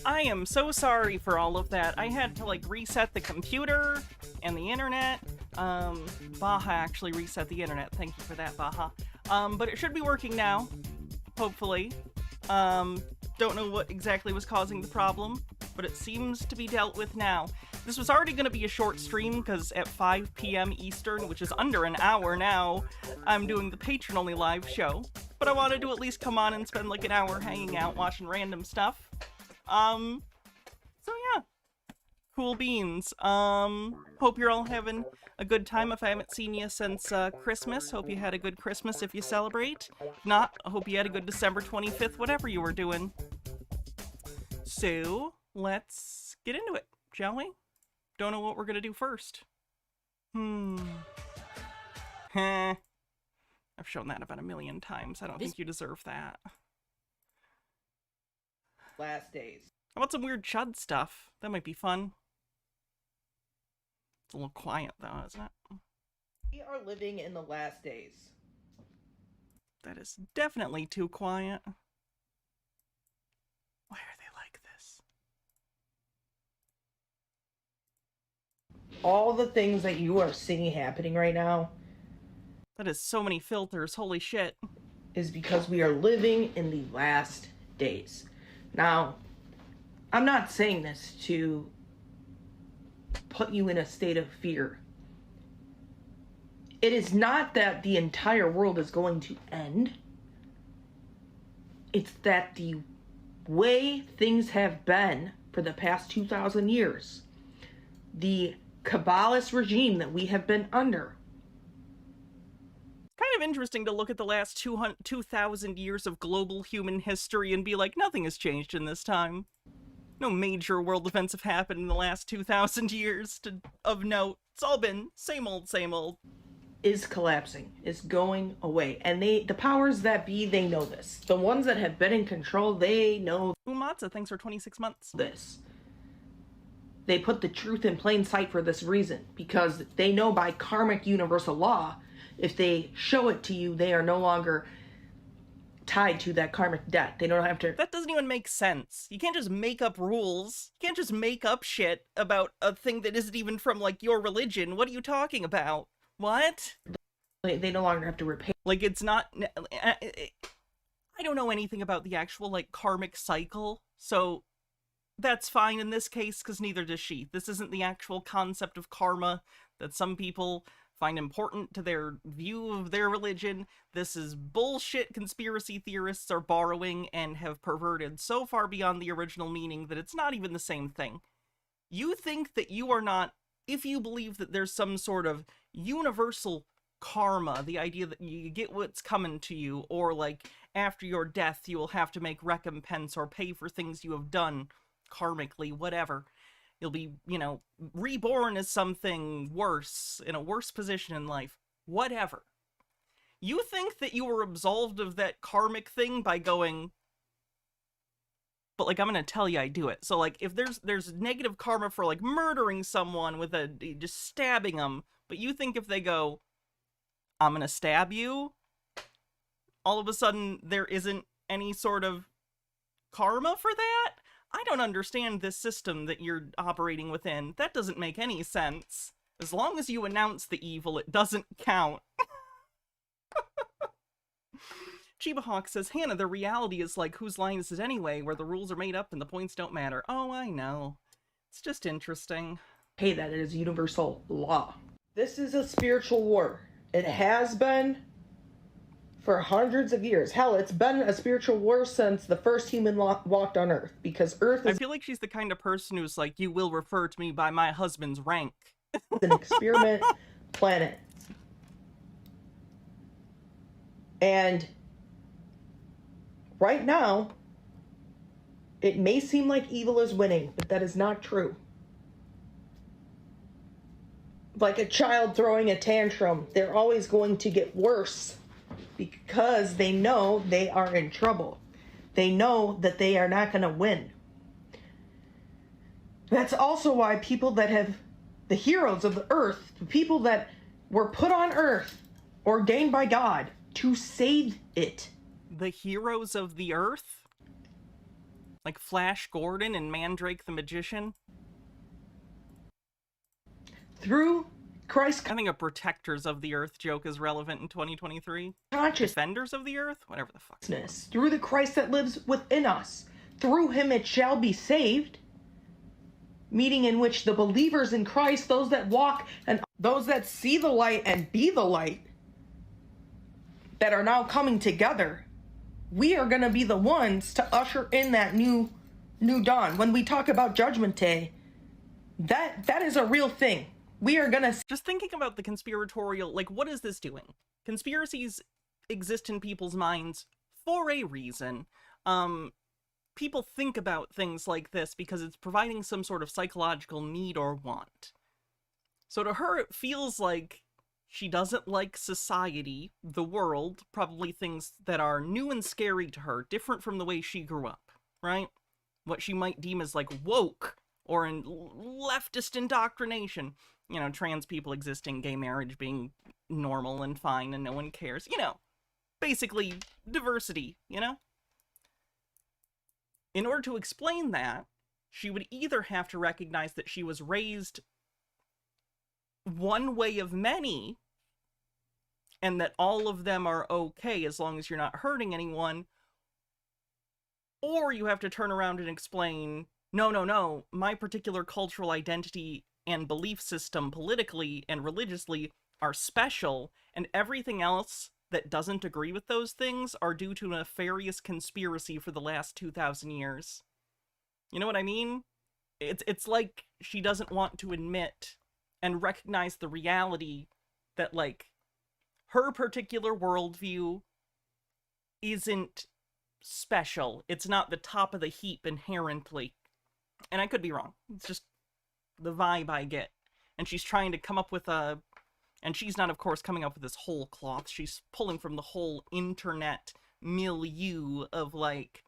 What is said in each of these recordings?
I am so sorry for all of that. I had to, like, reset the computer and the internet. Baha actually reset the internet. Thank you for that, Baha. But it should be working now, hopefully. Don't know what exactly was causing the problem, but it seems to be dealt with now. This was already going to be a short stream, because at 5 p.m. Eastern, which is under an hour now, I'm doing the patron-only live show. But I wanted to at least come on and spend like an hour hanging out, watching random stuff. So yeah. Cool beans. Hope you're all having a good time. If I haven't seen you since, Christmas, hope you had a good Christmas if you celebrate. If not, I hope you had a good December 25th, whatever you were doing. So, let's get into it, shall we? Don't know what we're gonna do first. Heh. I've shown that about a million times. I don't think you deserve that. Last days. How about some weird chud stuff? That might be fun. It's a little quiet though, isn't it? We are living in the last days. That is definitely too quiet. Why are they like this? All the things that you are seeing happening right now That is so many filters, holy shit. is because we are living in the last days. Now, I'm not saying this to put you in a state of fear. It is not that the entire world is going to end. It's that the way things have been for the past 2,000 years, the Kabbalist regime that we have been under. Kind of interesting to look at the last 2,000 years of global human history and be like, nothing has changed in this time. No major world events have happened in the last 2,000 years of note. It's all been same old, same old. Is collapsing, is going away. And the powers that be, they know this. The ones that have been in control, they know Umatza, thanks for 26 months. this. They put the truth in plain sight for this reason, because they know by karmic universal law, if they show it to you, they are no longer tied to that karmic debt. They don't have to. That doesn't even make sense. You can't just make up rules. You can't just make up shit about a thing that isn't even from, like, your religion. What are you talking about? What? They no longer have to repay. Like, it's not... I don't know anything about the actual, like, karmic cycle, so that's fine in this case, because neither does she. This isn't the actual concept of karma that some people find important to their view of their religion. This is bullshit conspiracy theorists are borrowing and have perverted so far beyond the original meaning that it's not even the same thing. You think that you are not... If you believe that there's some sort of universal karma, the idea that you get what's coming to you, or like after your death you will have to make recompense or pay for things you have done karmically, whatever. You'll be, you know, reborn as something worse, in a worse position in life, whatever. You think that you were absolved of that karmic thing by going, but like, I'm gonna tell you I do it. So like, if there's negative karma for like murdering someone with just stabbing them, but you think if they go, I'm gonna stab you, all of a sudden there isn't any sort of karma for that? I don't understand this system that you're operating within. That doesn't make any sense. As long as you announce the evil, it doesn't count. Chiba Hawk says, Hannah, the reality is like, whose line is it anyway, where the rules are made up and the points don't matter. Oh, I know. It's just interesting. Hey, that is universal law. This is a spiritual war. It has been for hundreds of years. Hell, it's been a spiritual war since the first human walked on Earth, because Earth is... I feel like she's the kind of person who's like, you will refer to me by my husband's rank. an experiment planet. And right now, it may seem like evil is winning, but that is not true. Like a child throwing a tantrum, they're always going to get worse because they know they are in trouble. They know that they are not going to win. That's also why people that have the heroes of the earth, the people that were put on earth, ordained by God to save it. The heroes of the earth? Like Flash Gordon and Mandrake the Magician? Through Christ. I think a protectors of the earth joke is relevant in 2023. Consciousness. Defenders of the earth? Whatever the fuck. Through the Christ that lives within us. Through him it shall be saved. Meeting in which the believers in Christ, those that walk and those that see the light and be the light, that are now coming together, we are going to be the ones to usher in that new dawn. When we talk about Judgment Day, that is a real thing. We are going to... Just thinking about the conspiratorial, like, what is this doing? Conspiracies exist in people's minds for a reason. People think about things like this because it's providing some sort of psychological need or want. So to her, it feels like she doesn't like society, the world, probably things that are new and scary to her, different from the way she grew up, right? What she might deem as, like, woke or in leftist indoctrination. You know, trans people existing, gay marriage being normal and fine and no one cares. You know, basically diversity, you know? In order to explain that, she would either have to recognize that she was raised one way of many, and that all of them are okay as long as you're not hurting anyone, or you have to turn around and explain, no, my particular cultural identity and belief system politically and religiously are special, and everything else that doesn't agree with those things are due to a nefarious conspiracy for the last 2,000 years. You know what I mean? It's like she doesn't want to admit and recognize the reality that, like, her particular worldview isn't special. It's not the top of the heap inherently. And I could be wrong. It's just the vibe I get. And she's trying to come up with a... And she's not, of course, coming up with this whole cloth. She's pulling from the whole internet milieu of, like,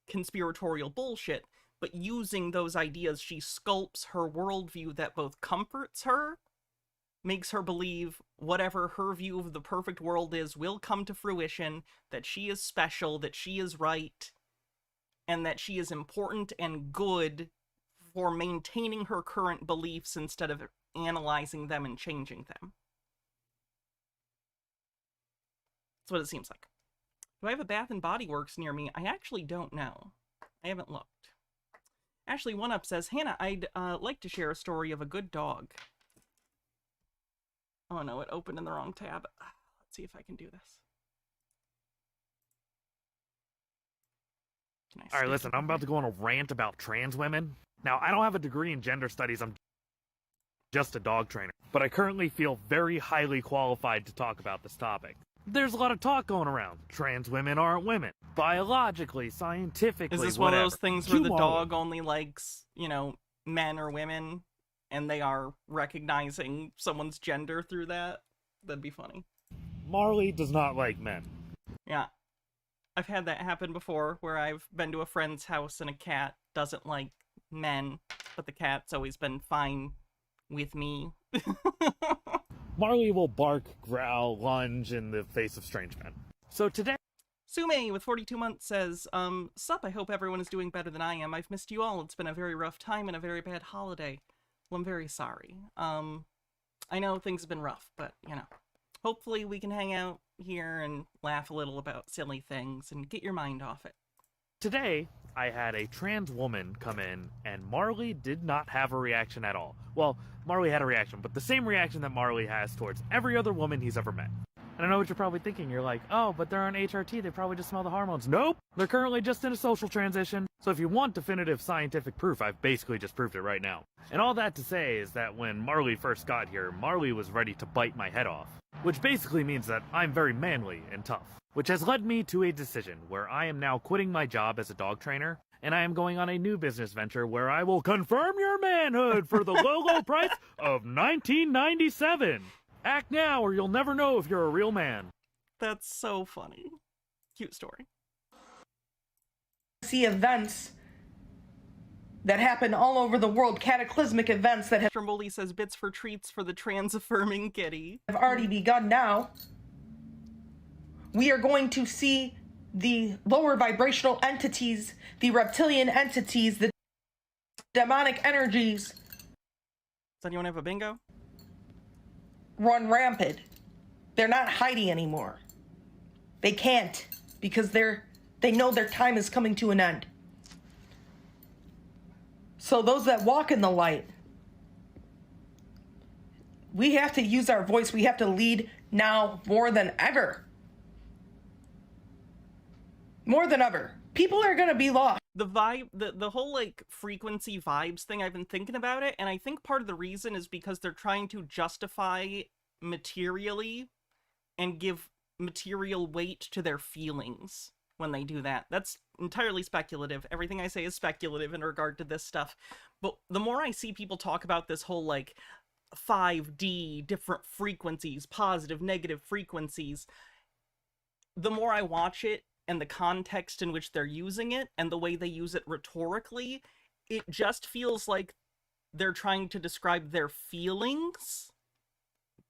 conspiratorial bullshit. But using those ideas, she sculpts her worldview that both comforts her makes her believe whatever her view of the perfect world is will come to fruition, that she is special, that she is right, and that she is important and good for maintaining her current beliefs instead of analyzing them and changing them. That's what it seems like. Do I have a Bath and Body Works near me? I actually don't know. I haven't looked. Ashley One Up says, Hannah, I'd like to share a story of a good dog. Oh no, it opened in the wrong tab. Let's see if I can do this. All right, listen, I'm about to go on a rant about trans women. Now, I don't have a degree in gender studies. I'm just a dog trainer. But I currently feel very highly qualified to talk about this topic. There's a lot of talk going around. Trans women aren't women. Biologically, scientifically, Is this whatever. one of those things where the dog only likes, you know, men or women, and they are recognizing someone's gender through that? That'd be funny. Marley does not like men. Yeah. I've had that happen before, where I've been to a friend's house and a cat doesn't like men, but the cat's always been fine with me. Marley will bark, growl, lunge in the face of strange men. So today... Sume with 42 months says, Sup, I hope everyone is doing better than I am. I've missed you all. It's been a very rough time and a very bad holiday. Well, I'm very sorry. I know things have been rough, but, you know, hopefully we can hang out here and laugh a little about silly things and get your mind off it. Today, I had a trans woman come in, and Marley did not have a reaction at all. Well, Marley had a reaction, but the same reaction that Marley has towards every other woman he's ever met. And I know what you're probably thinking. You're like, oh, but they're on HRT. They probably just smell the hormones. Nope. They're currently just in a social transition. So if you want definitive scientific proof, I've basically just proved it right now. And all that to say is that when Marley first got here, Marley was ready to bite my head off. Which basically means that I'm very manly and tough. Which has led me to a decision where I am now quitting my job as a dog trainer, and I am going on a new business venture where I will confirm your manhood for the low, low price of $19.97. Act now or you'll never know if you're a real man. That's so funny. Cute story. See events that happen all over the world, cataclysmic events that have Stromboli says bits for treats for the trans-affirming kitty. already begun now. We are going to see the lower vibrational entities, the reptilian entities, the demonic energies Does anyone have a bingo? run rampant. They're not hiding anymore. They can't, because they know their time is coming to an end. So those that walk in the light, we have to use our voice. We have to lead now more than ever. More than ever. People are going to be lost. The vibe, the whole, like, frequency vibes thing, I've been thinking about it, and I think part of the reason is because they're trying to justify materially and give material weight to their feelings when they do that. That's entirely speculative. Everything I say is speculative in regard to this stuff. But the more I see people talk about this whole, like, 5D, different frequencies, positive, negative frequencies, the more I watch it, and the context in which they're using it, and the way they use it rhetorically, it just feels like they're trying to describe their feelings,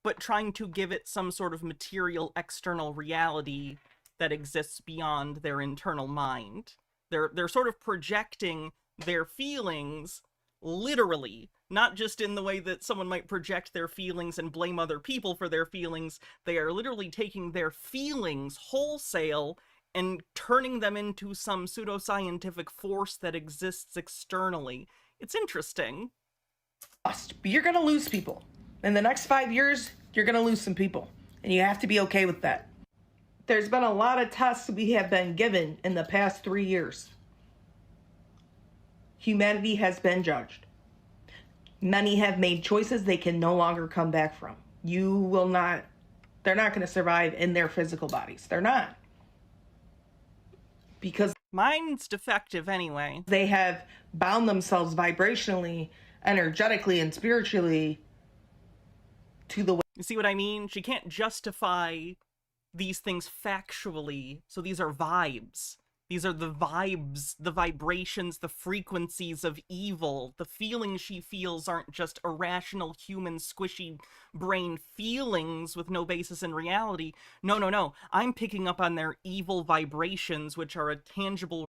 but trying to give it some sort of material external reality that exists beyond their internal mind. They're sort of projecting their feelings literally, not just in the way that someone might project their feelings and blame other people for their feelings. They are literally taking their feelings wholesale and turning them into some pseudoscientific force that exists externally. It's interesting. But you're going to lose people. In the next 5 years, you're going to lose some people. And you have to be okay with that. There's been a lot of tests we have been given in the past 3 years. Humanity has been judged. Many have made choices they can no longer come back from. They're not going to survive in their physical bodies. They're not. Because mine's defective anyway. They have bound themselves vibrationally, energetically, and spiritually to the way. You see what I mean? She can't justify these things factually, so these are vibes. These are the vibes, the vibrations, the frequencies of evil. The feelings she feels aren't just irrational human squishy brain feelings with no basis in reality. No, no, no. I'm picking up on their evil vibrations, which are a tangible